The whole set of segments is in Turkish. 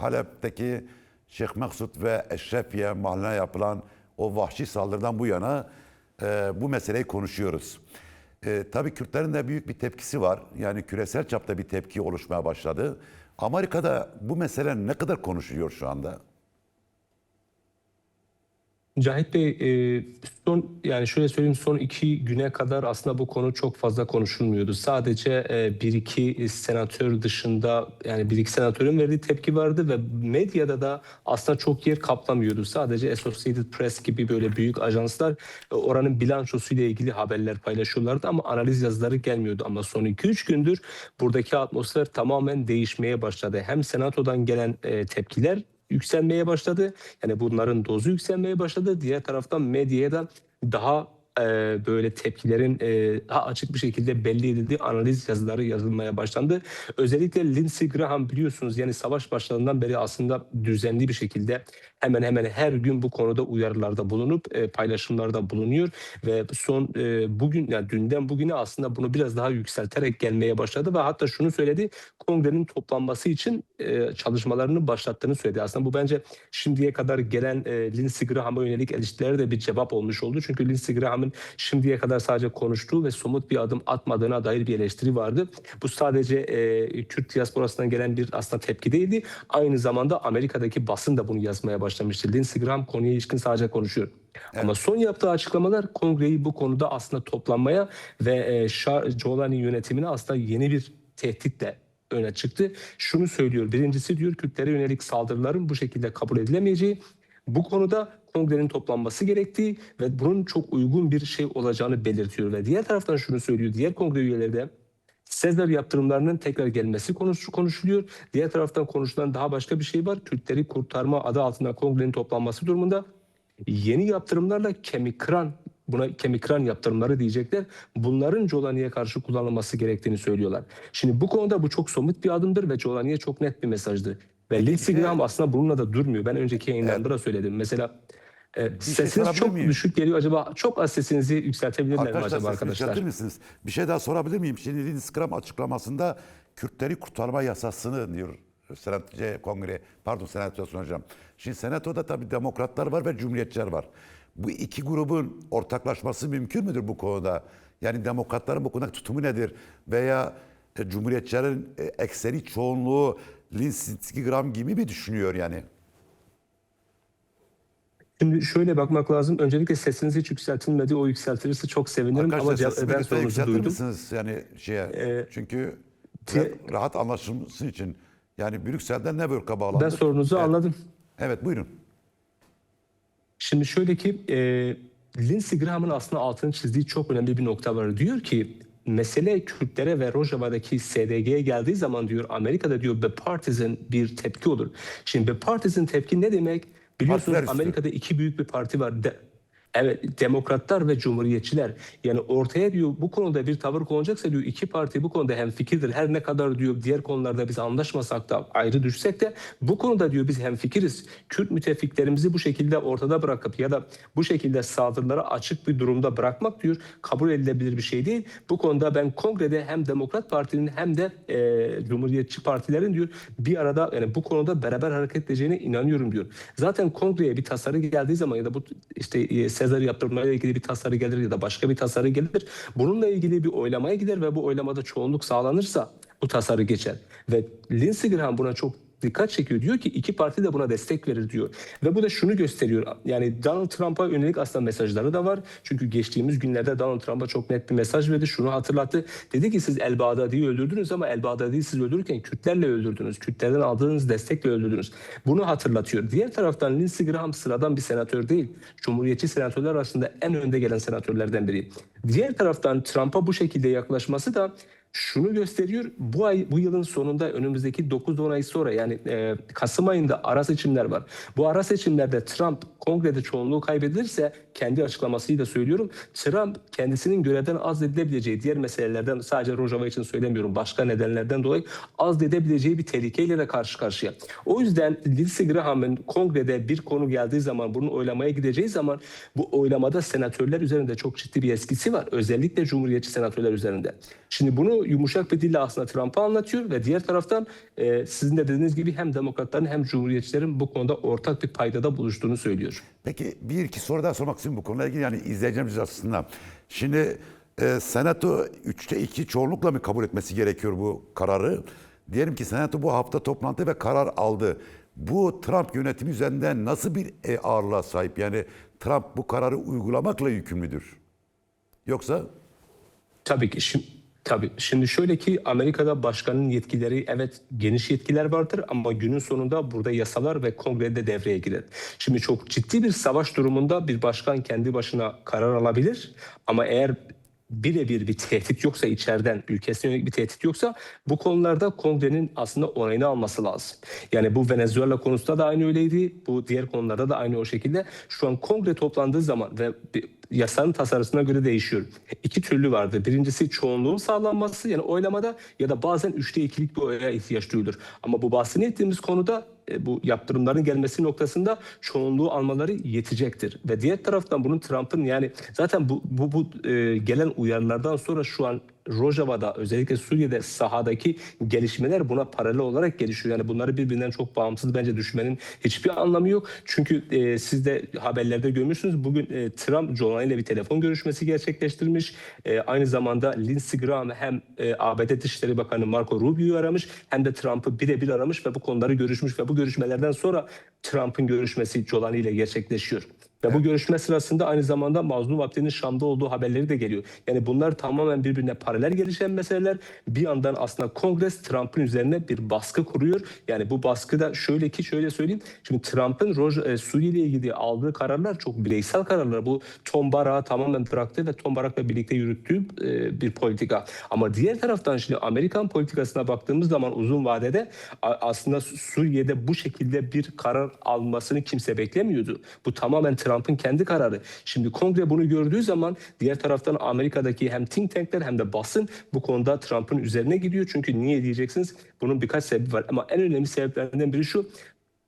Halep'teki Şeyh Maksut ve Eşrefiye mahalline yapılan o vahşi saldırıdan bu yana bu meseleyi konuşuyoruz. Tabii Kürtlerin de büyük bir tepkisi var. Yani küresel çapta bir tepki oluşmaya başladı. Amerika'da bu mesele ne kadar konuşuluyor şu anda? Cahit Bey, yani şöyle söyleyeyim, son 2 güne kadar aslında bu konu çok fazla konuşulmuyordu. Sadece bir iki senatör dışında, yani bir iki senatörün verdiği tepki vardı ve medyada da aslında çok yer kaplamıyordu. Sadece Associated Press gibi böyle büyük ajanslar oranın bilançosuyla ilgili haberler paylaşıyorlardı ama analiz yazıları gelmiyordu. Ama son 2-3 gündür buradaki atmosfer tamamen değişmeye başladı. Hem senatodan gelen tepkiler yükselmeye başladı. Yani bunların dozu yükselmeye başladı. Diğer taraftan medyaya da daha böyle tepkilerin daha açık bir şekilde belli edildiği analiz yazıları yazılmaya başlandı. Özellikle Lindsey Graham, biliyorsunuz, yani savaş başladığından beri aslında düzenli bir şekilde hemen hemen her gün bu konuda uyarılarda bulunup paylaşımlarda bulunuyor ve son bugün, yani dünden bugüne aslında bunu biraz daha yükselterek gelmeye başladı ve hatta şunu söyledi: kongrenin toplanması için çalışmalarını başlattığını söyledi. Aslında bu bence şimdiye kadar gelen Lindsey Graham'a yönelik eleştirilere de bir cevap olmuş oldu. Çünkü Lindsey Graham'ın şimdiye kadar sadece konuştuğu ve somut bir adım atmadığına dair bir eleştiri vardı. Bu sadece Kürt diasporasından gelen bir aslında tepki değildi. Aynı zamanda Amerika'daki basın da bunu yazmaya başlamıştı. Lindsey Graham konuya ilişkin sadece konuşuyor. Evet. Ama son yaptığı açıklamalar kongreyi bu konuda aslında toplanmaya ve Jolani yönetimine aslında yeni bir tehditle öne çıktı. Şunu söylüyor: birincisi, diyor, Kürtlere yönelik saldırıların bu şekilde kabul edilemeyeceği, bu konuda kongrenin toplanması gerektiği ve bunun çok uygun bir şey olacağını belirtiyor. Ve diğer taraftan şunu söylüyor: diğer kongre üyeleri de Sezar yaptırımlarının tekrar gelmesi konuşuluyor. Diğer taraftan konuşulan daha başka bir şey var. Kürtleri kurtarma adı altında kongrenin toplanması durumunda yeni yaptırımlarla buna kemik kıran yaptırımları diyecekler. Bunların Jolani'ye karşı kullanılması gerektiğini söylüyorlar. Şimdi bu konuda bu çok somut bir adımdır ve Jolani'ye çok net bir mesajdır. Ve Peki bir Lindsey şey, Graham aslında bununla da durmuyor. Ben önceki evet, yayınlarımda da söyledim. Mesela bir şey sesiniz sorabilir çok miyim? düşük geliyor. Acaba çok az sesinizi yükseltebilirler mi Arkadaşlar acaba sesini yükseltir arkadaşlar? misiniz? Bir şey daha sorabilir miyim? Şimdi Lindsey Graham açıklamasında Kürtleri kurtarma yasasını diyor Senato'ya sunacağım. Şimdi Senato'da tabii demokratlar var ve cumhuriyetçiler var. Bu iki grubun ortaklaşması mümkün müdür bu konuda? Yani demokratların bu konuda tutumu nedir? Veya cumhuriyetçilerin ekseri çoğunluğu Lindsey Graham gibi mi düşünüyor yani? Şimdi şöyle bakmak lazım. Öncelikle sesiniz hiç yükseltilmedi. O yükseltilirse çok sevinirim ama Arkadaşlar sesimi ben lütfen sorunuzu yükseltir duydum. misiniz? Yani E, çünkü diye- rahat anlaşılması için. Yani Brüksel'den New York'a Ben bağlandık. sorunuzu Evet. anladım. Evet, buyurun. Şimdi şöyle ki Lindsey Graham'ın aslında altını çizdiği çok önemli bir nokta var. Diyor ki mesele Kürtlere ve Rojava'daki SDG'ye geldiği zaman, diyor, Amerika'da, diyor, bipartisan bir tepki olur. Şimdi bipartisan tepki ne demek? Biliyorsunuz Partiler üstü. Amerika'da iki büyük bir parti var. Evet, demokratlar ve cumhuriyetçiler. Yani ortaya, diyor, bu konuda bir tavır konulacaksa, diyor, iki parti bu konuda hemfikirdir. Her ne kadar, diyor, diğer konularda biz anlaşmasak da, ayrı düşsek de bu konuda, diyor, biz hemfikiriz. Kürt müttefiklerimizi bu şekilde ortada bırakıp ya da bu şekilde saldırılara açık bir durumda bırakmak, diyor, kabul edilebilir bir şey değil. Bu konuda ben kongrede hem Demokrat Parti'nin hem de Cumhuriyetçi partilerin, diyor, bir arada, yani bu konuda beraber hareket edeceğine inanıyorum, diyor. Zaten kongreye bir tasarı geldiği zaman ya da bu işte Sezar yaptırımlarıyla ilgili bir tasarı gelir ya da başka bir tasarı gelir. Bununla ilgili bir oylamaya gider ve bu oylamada çoğunluk sağlanırsa bu tasarı geçer. Ve Lindsey Graham buna çok dikkat çekiyor. Diyor ki iki parti de buna destek verir, diyor. Ve bu da şunu gösteriyor. Yani Donald Trump'a yönelik aslında mesajları da var. Çünkü geçtiğimiz günlerde Donald Trump'a çok net bir mesaj verdi. Şunu hatırlattı. Dedi ki siz El Bağdadi'yi öldürdünüz ama El Bağdadi'yi siz öldürürken Kürtlerle öldürdünüz. Kürtlerden aldığınız destekle öldürdünüz. Bunu hatırlatıyor. Diğer taraftan Lindsey Graham sıradan bir senatör değil. Cumhuriyetçi senatörler arasında en önde gelen senatörlerden biri. Diğer taraftan Trump'a bu şekilde yaklaşması da şunu gösteriyor: bu yılın sonunda, önümüzdeki 9-10 ay sonra, yani Kasım ayında ara seçimler var. Bu ara seçimlerde Trump kongrede çoğunluğu kaybedilirse, kendi açıklamasıyla söylüyorum, Trump kendisinin görevden azledilebileceği, diğer meselelerden, sadece Rojava için söylemiyorum, başka nedenlerden dolayı azledebileceği bir tehlikeyle de karşı karşıya. O yüzden Lindsey Graham'ın kongrede bir konu geldiği zaman, bunun oylamaya gideceği zaman, bu oylamada senatörler üzerinde çok ciddi bir etkisi var. Özellikle Cumhuriyetçi senatörler üzerinde. Şimdi bunu yumuşak bir dille aslında Trump'a anlatıyor ve diğer taraftan sizin de dediğiniz gibi hem demokratların hem cumhuriyetçilerin bu konuda ortak bir paydada buluştuğunu söylüyor. Peki bir iki soru daha sormak istiyorum bu konuyla ilgili, yani izleyeceğimiz aslında. Şimdi Senato 3'te 2 çoğunlukla mı kabul etmesi gerekiyor bu kararı? Diyelim ki Senato bu hafta toplantı ve karar aldı. Bu Trump yönetimi üzerinden nasıl bir ağırlığa sahip? Yani Trump bu kararı uygulamakla yükümlüdür. Yoksa? Tabii ki. Şimdi şöyle ki Amerika'da başkanın yetkileri, evet, geniş yetkiler vardır ama günün sonunda burada yasalar ve kongrede devreye girer. Şimdi çok ciddi bir savaş durumunda bir başkan kendi başına karar alabilir ama eğer birebir bir tehdit yoksa, içeriden ülkesine yönelik bir tehdit yoksa, bu konularda kongrenin aslında onayını alması lazım. Yani bu Venezuela konusunda da aynı öyleydi. Bu diğer konularda da aynı o şekilde. Şu an kongre toplandığı zaman ve yasanın tasarısına göre değişiyor. İki türlü vardı. Birincisi çoğunluğun sağlanması, yani oylamada, ya da bazen 3'te 2'lik bir oya ihtiyaç duyulur. Ama bu bahsettiğimiz konuda bu yaptırımların gelmesi noktasında çoğunluğu almaları yetecektir. Ve diğer taraftan bunun Trump'ın, yani zaten bu gelen uyarılardan sonra şu an Rojava'da, özellikle Suriye'de sahadaki gelişmeler buna paralel olarak gelişiyor. Yani bunları birbirinden çok bağımsız bence düşünmenin hiçbir anlamı yok. Çünkü siz de haberlerde görmüşsünüz. Bugün Trump Joe Biden ile bir telefon görüşmesi gerçekleştirmiş. Aynı zamanda Lindsey Graham hem ABD Dışişleri Bakanı Marco Rubio'yu aramış hem de Trump'ı birebir aramış ve bu konuları görüşmüş ve bu görüşmelerden sonra Trump'ın görüşmesi Joe Biden ile gerçekleşiyor. Ve bu görüşme sırasında aynı zamanda Mazlum Abdi'nin Şam'da olduğu haberleri de geliyor. Yani bunlar tamamen birbirine paralel gelişen meseleler. Bir yandan aslında Kongres Trump'ın üzerine bir baskı kuruyor. Yani bu baskı da şöyle ki, şöyle söyleyeyim. Şimdi Trump'ın Suriye ile ilgili aldığı kararlar çok bireysel kararlar. Bu Tom Barrack'ı tamamen bıraktı ve Tom Barrack'la birlikte yürüttüğü bir politika. Ama diğer taraftan şimdi Amerikan politikasına baktığımız zaman uzun vadede aslında Suriye'de bu şekilde bir karar almasını kimse beklemiyordu. Bu tamamen Trump'ın kendi kararı. Şimdi kongre bunu gördüğü zaman diğer taraftan Amerika'daki hem think tankler hem de basın bu konuda Trump'ın üzerine gidiyor. Çünkü niye diyeceksiniz? Bunun birkaç sebebi var. Ama en önemli sebeplerinden biri şu: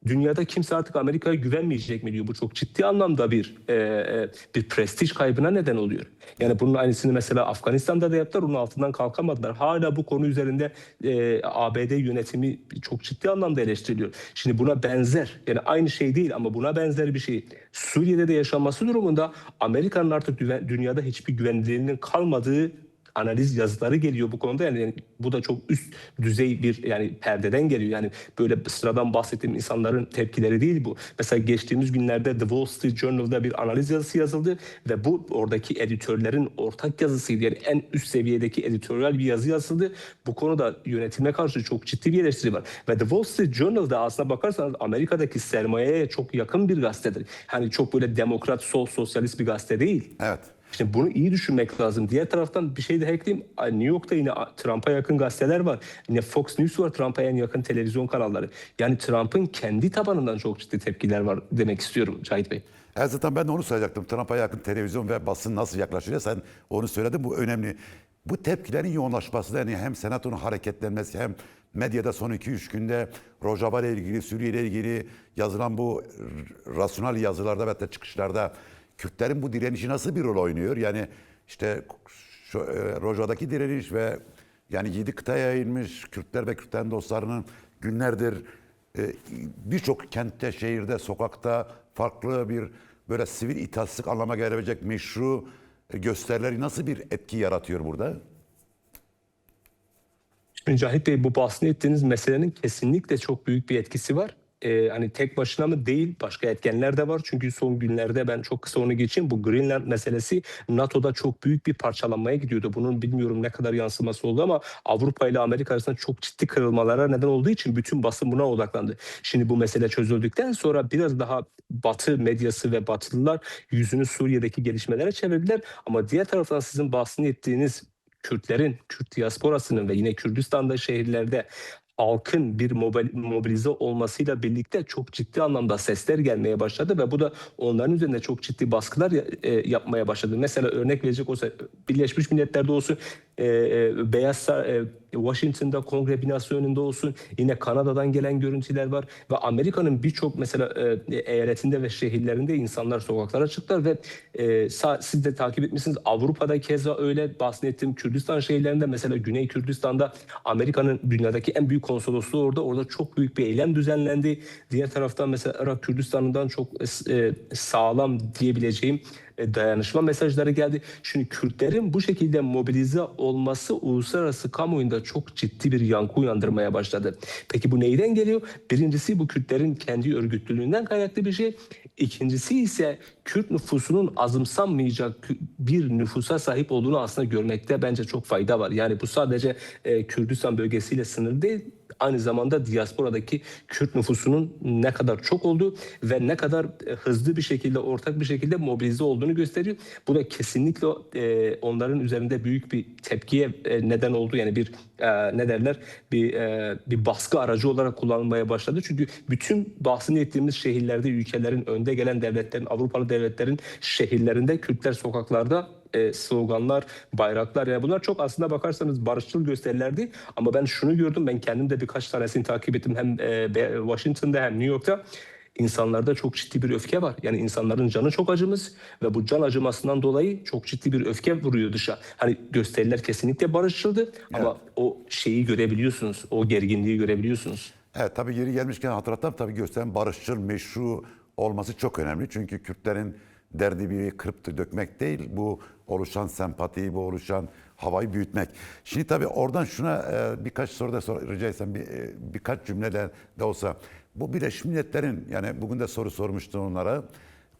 dünyada kimse artık Amerika'ya güvenmeyecek mi diyor. Bu çok ciddi anlamda bir prestij kaybına neden oluyor. Yani bunun aynısını mesela Afganistan'da da yaptılar. Onun altından kalkamadılar. Hala bu konu üzerinde ABD yönetimi çok ciddi anlamda eleştiriliyor. Şimdi buna benzer, yani aynı şey değil ama buna benzer bir şey Suriye'de de yaşanması durumunda Amerika'nın artık dünyada hiçbir güvenilirliğinin kalmadığı analiz yazıları geliyor bu konuda. Yani bu da çok üst düzey bir, yani perdeden geliyor. Yani böyle sıradan bahsettiğim insanların tepkileri değil bu. Mesela geçtiğimiz günlerde The Wall Street Journal'da bir analiz yazısı yazıldı ve bu oradaki editörlerin ortak yazısıydı. Yani en üst seviyedeki editoryal bir yazı yazıldı. Bu konuda yönetime karşı çok ciddi bir eleştiri var. Ve The Wall Street Journal'da aslına bakarsanız Amerika'daki sermayeye çok yakın bir gazetedir. Hani çok böyle demokrat, sosyalist bir gazete değil. Evet. İşte bunu iyi düşünmek lazım. Diğer taraftan bir şey de ekleyeyim. New York'ta yine Trump'a yakın gazeteler var. Yine Fox News var, Trump'a en yakın televizyon kanalları. Yani Trump'ın kendi tabanından çok ciddi tepkiler var demek istiyorum Cahit Bey. Zaten ben de onu söyleyecektim. Trump'a yakın televizyon ve basın nasıl yaklaşıyor? Sen onu söyledin, bu önemli. Bu tepkilerin yoğunlaşması da, yani hem Senato'nun hareketlenmesi hem medyada son 2-3 günde Rojava ile ilgili, Suriye ile ilgili yazılan bu rasyonel yazılarda ve çıkışlarda Kürtlerin bu direnişi nasıl bir rol oynuyor? Yani işte Rojava'daki direniş ve yani 7 kıtaya yayılmış Kürtler ve Kürtlerin dostlarının günlerdir birçok kentte, şehirde, sokakta farklı bir böyle sivil itaatsizlik anlama gelebilecek meşru gösterileri nasıl bir etki yaratıyor burada? Şimdi Cahit Bey, bu bahsettiğiniz meselenin kesinlikle çok büyük bir etkisi var. Hani tek başına mı değil, başka etkenler de var. Çünkü son günlerde, ben çok kısa onu geçeyim, bu Greenland meselesi NATO'da çok büyük bir parçalanmaya gidiyordu. Bunun bilmiyorum ne kadar yansıması oldu ama Avrupa ile Amerika arasında çok ciddi kırılmalara neden olduğu için bütün basın buna odaklandı. Şimdi bu mesele çözüldükten sonra biraz daha Batı medyası ve Batılılar yüzünü Suriye'deki gelişmelere çevirdiler. Ama diğer taraftan sizin bahsettiğiniz Kürtlerin, Kürt diasporasının ve yine Kürdistan'da şehirlerde halkın bir mobilize olmasıyla birlikte çok ciddi anlamda sesler gelmeye başladı ve bu da onların üzerinde çok ciddi baskılar yapmaya başladı. Mesela örnek verecek olsa Birleşmiş Milletler'de olsun, Washington'da Kongre binası önünde olsun, yine Kanada'dan gelen görüntüler var ve Amerika'nın birçok mesela eyaletinde ve şehirlerinde insanlar sokaklara çıktılar ve siz de takip etmişsiniz, Avrupa'da keza öyle. Bahsettiğim Kürdistan şehirlerinde, mesela Güney Kürdistan'da Amerika'nın dünyadaki en büyük konsolosluğu orada çok büyük bir eylem düzenlendi. Diğer taraftan mesela Irak Kürdistan'dan çok sağlam diyebileceğim dayanışma mesajları geldi. Şimdi Kürtlerin bu şekilde mobilize olması uluslararası kamuoyunda çok ciddi bir yankı uyandırmaya başladı. Peki bu neyden geliyor? Birincisi, bu Kürtlerin kendi örgütlülüğünden kaynaklı bir şey. İkincisi ise Kürt nüfusunun azımsanmayacak bir nüfusa sahip olduğunu aslında görmekte bence çok fayda var. Yani bu sadece Kürdistan bölgesiyle sınırlı değil. Aynı zamanda diasporadaki Kürt nüfusunun ne kadar çok olduğu ve ne kadar hızlı bir şekilde, ortak bir şekilde mobilize olduğunu gösteriyor. Bu da kesinlikle onların üzerinde büyük bir tepkiye neden oldu. Yani bir ne derler, bir baskı aracı olarak kullanılmaya başladı. Çünkü bütün bahsini ettiğimiz şehirlerde, ülkelerin önde gelen devletlerin, Avrupalı devletlerin şehirlerinde Kürtler sokaklarda sloganlar, bayraklar, yani bunlar çok aslında bakarsanız barışçıl gösterilerdi. Ama ben şunu gördüm, ben kendim de birkaç tanesini takip ettim hem Washington'da hem New York'ta. İnsanlarda çok ciddi bir öfke var. Yani insanların canı çok acımız ve bu can acımasından dolayı çok ciddi bir öfke vuruyor dışa. Hani gösteriler kesinlikle barışçıldı ama o şeyi görebiliyorsunuz, o gerginliği görebiliyorsunuz. Evet, tabii yeri gelmişken hatırlatalım, tabii gösteren barışçıl, meşru olması çok önemli. Çünkü Kürtlerin derdi bir kırıp dökmek değil, bu oluşan sempatiyi, bu oluşan havayı büyütmek. Şimdi tabii oradan şuna birkaç soru da rica etsem, birkaç cümleden de olsa. Bu Birleşmiş Milletler'in, yani bugün de soru sormuştum onlara,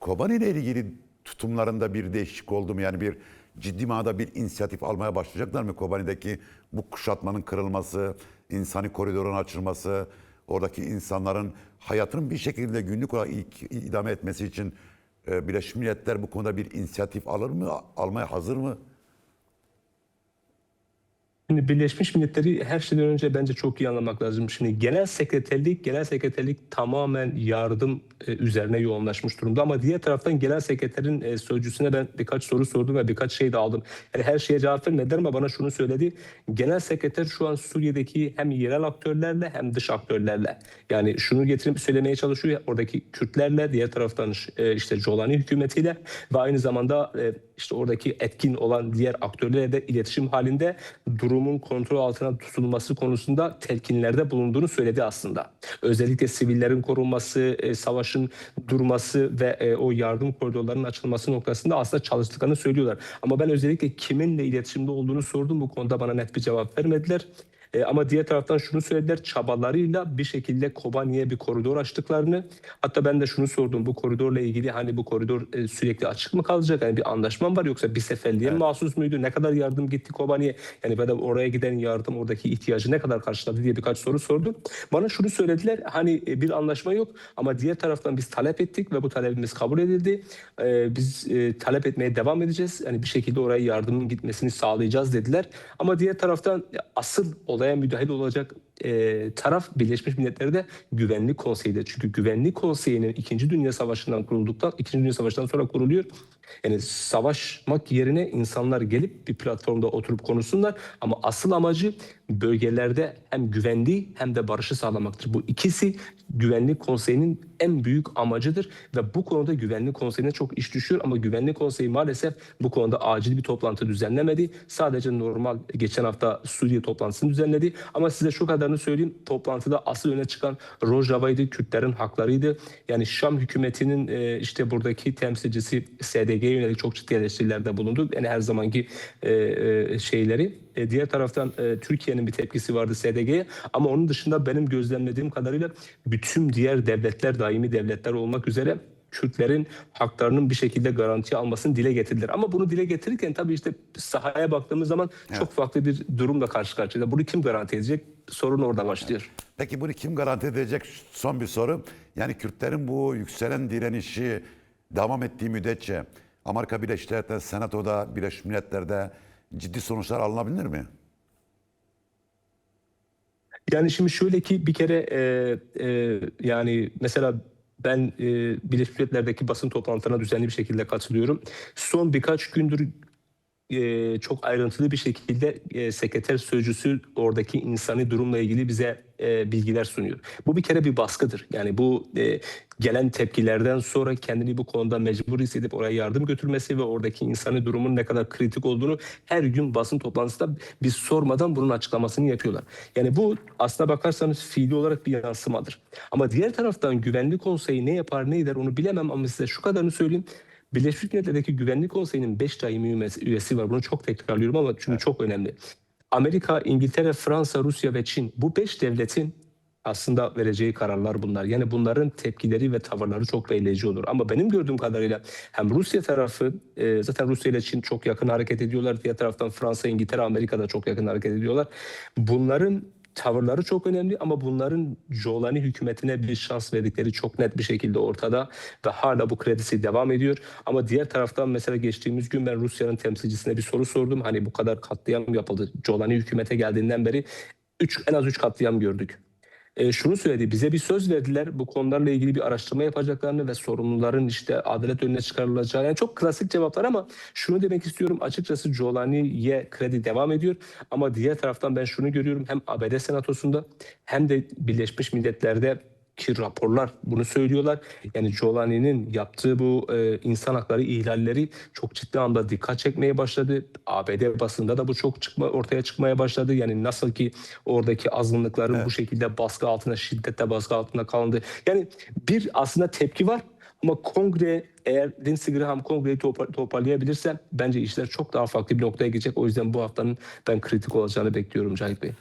Kobani ile ilgili tutumlarında bir değişiklik oldu mu? Yani bir ciddi manada bir inisiyatif almaya başlayacaklar mı? Kobani'deki bu kuşatmanın kırılması, insani koridorun açılması, oradaki insanların hayatının bir şekilde günlük olarak idame etmesi için Birleşmiş Milletler bu konuda bir inisiyatif alır mı? Almaya hazır mı? Şimdi Birleşmiş Milletleri her şeyden önce bence çok iyi anlamak lazım. Şimdi genel sekreterlik tamamen yardım üzerine yoğunlaşmış durumda. Ama diğer taraftan genel sekreterin sözcüsüne ben birkaç soru sordum ve birkaç şey de aldım. Yani her şeye cevap vermediler ama bana şunu söyledi. Genel sekreter şu an Suriye'deki hem yerel aktörlerle hem dış aktörlerle, yani şunu getirip söylemeye çalışıyor. Oradaki Kürtlerle, diğer taraftan işte Jolani hükümetiyle ve aynı zamanda işte oradaki etkin olan diğer aktörlerle de iletişim halinde durumun kontrol altına tutulması konusunda telkinlerde bulunduğunu söyledi aslında. Özellikle sivillerin korunması, savaşın durması ve o yardım koridorlarının açılması noktasında aslında çalıştıklarını söylüyorlar. Ama ben özellikle kiminle iletişimde olduğunu sordum. Bu konuda bana net bir cevap vermediler. Ama diğer taraftan şunu söylediler, çabalarıyla bir şekilde Kobani'ye bir koridor açtıklarını. Hatta ben de şunu sordum, bu koridorla ilgili hani bu koridor sürekli açık mı kalacak? Yani bir anlaşma mı var, yoksa bir seferliğe mi mahsus muydu? Ne kadar yardım gitti Kobani'ye? Yani ben de oraya giden yardım oradaki ihtiyacı ne kadar karşıladı diye birkaç soru sordum. Bana şunu söylediler, hani bir anlaşma yok ama diğer taraftan biz talep ettik ve bu talebimiz kabul edildi. Biz talep etmeye devam edeceğiz. Yani bir şekilde oraya yardımın gitmesini sağlayacağız dediler. Ama diğer taraftan asıl olaya müdahil olacak taraf Birleşmiş Milletler'de Güvenlik Konseyi'de. Çünkü Güvenlik Konseyi'nin İkinci Dünya Savaşı'ndan sonra kuruluyor. Yani savaşmak yerine insanlar gelip bir platformda oturup konuşsunlar. Ama asıl amacı bölgelerde hem güvenliği hem de barışı sağlamaktır. Bu ikisi Güvenlik Konseyi'nin en büyük amacıdır ve bu konuda Güvenlik Konseyi'ne çok iş düşüyor ama Güvenlik Konseyi maalesef bu konuda acil bir toplantı düzenlemedi. Sadece normal geçen hafta Suriye toplantısını düzenledi ama size şu kadarını söyleyeyim, toplantıda asıl öne çıkan Rojava'ydı, Kürtlerin haklarıydı. Yani Şam hükümetinin işte buradaki temsilcisi SDG'ye yönelik çok ciddi eleştirilerde bulundu. Yani her zamanki şeyleri. Diğer taraftan Türkiye'nin bir tepkisi vardı SDG'ye ama onun dışında benim gözlemlediğim kadarıyla bütün diğer devletler, daimi devletler olmak üzere Kürtlerin haklarının bir şekilde garanti almasını dile getirdiler. Ama bunu dile getirirken tabii işte sahaya baktığımız zaman çok farklı bir durumla karşı karşıyayız. Bunu kim garanti edecek? Sorun orada başlıyor. Peki bunu kim garanti edecek? Son bir soru. Yani Kürtlerin bu yükselen direnişi devam ettiği müddetçe Amerika Birleşik Devletleri Senato'da, Birleşmiş Milletler'de ciddi sonuçlar alınabilir mi? Yani şimdi şöyle ki bir kere yani mesela ben Birleşmiş Milletler'deki basın toplantılarına düzenli bir şekilde katılıyorum. Son birkaç gündür çok ayrıntılı bir şekilde sekreter sözcüsü oradaki insani durumla ilgili bize bilgiler sunuyor. Bu bir kere bir baskıdır. Yani bu gelen tepkilerden sonra kendini bu konuda mecbur hissedip oraya yardım götürmesi ve oradaki insani durumun ne kadar kritik olduğunu her gün basın toplantısında biz sormadan bunun açıklamasını yapıyorlar. Yani bu aslına bakarsanız fiili olarak bir yansımadır. Ama diğer taraftan Güvenlik Konseyi ne yapar ne eder onu bilemem ama size şu kadarını söyleyeyim. Birleşmiş Milletler'deki Güvenlik Konseyi'nin 5 daimi üyesi var. Bunu çok tekrarlıyorum ama çünkü çok önemli. Amerika, İngiltere, Fransa, Rusya ve Çin, bu 5 devletin aslında vereceği kararlar bunlar. Yani bunların tepkileri ve tavırları çok belirleyici olur. Ama benim gördüğüm kadarıyla hem Rusya tarafı, zaten Rusya ile Çin çok yakın hareket ediyorlar. Diğer taraftan Fransa, İngiltere, Amerika da çok yakın hareket ediyorlar. Bunların tavırları çok önemli ama bunların Jolani hükümetine bir şans verdikleri çok net bir şekilde ortada ve hala bu kredisi devam ediyor. Ama diğer taraftan mesela geçtiğimiz gün ben Rusya'nın temsilcisine bir soru sordum. Hani bu kadar katliam yapıldı. Jolani hükümete geldiğinden beri en az 3 katliam gördük. Şunu söyledi, bize bir söz verdiler bu konularla ilgili bir araştırma yapacaklarını ve sorumluların işte adalet önüne çıkarılacağı. Yani çok klasik cevaplar ama şunu demek istiyorum, açıkçası Jolani'ye kredi devam ediyor. Ama diğer taraftan ben şunu görüyorum, hem ABD Senatosu'nda hem de Birleşmiş Milletler'de ki raporlar bunu söylüyorlar. Yani Jolani'nin yaptığı bu insan hakları ihlalleri çok ciddi anda dikkat çekmeye başladı. ABD basında da bu çok ortaya çıkmaya başladı. Yani nasıl ki oradaki azınlıkların bu şekilde baskı altında, şiddetle baskı altında kalındı. Yani bir aslında tepki var ama kongre, eğer Lindsey Graham kongreyi toparlayabilirse bence işler çok daha farklı bir noktaya gidecek. O yüzden bu haftanın ben kritik olacağını bekliyorum Cahit Bey.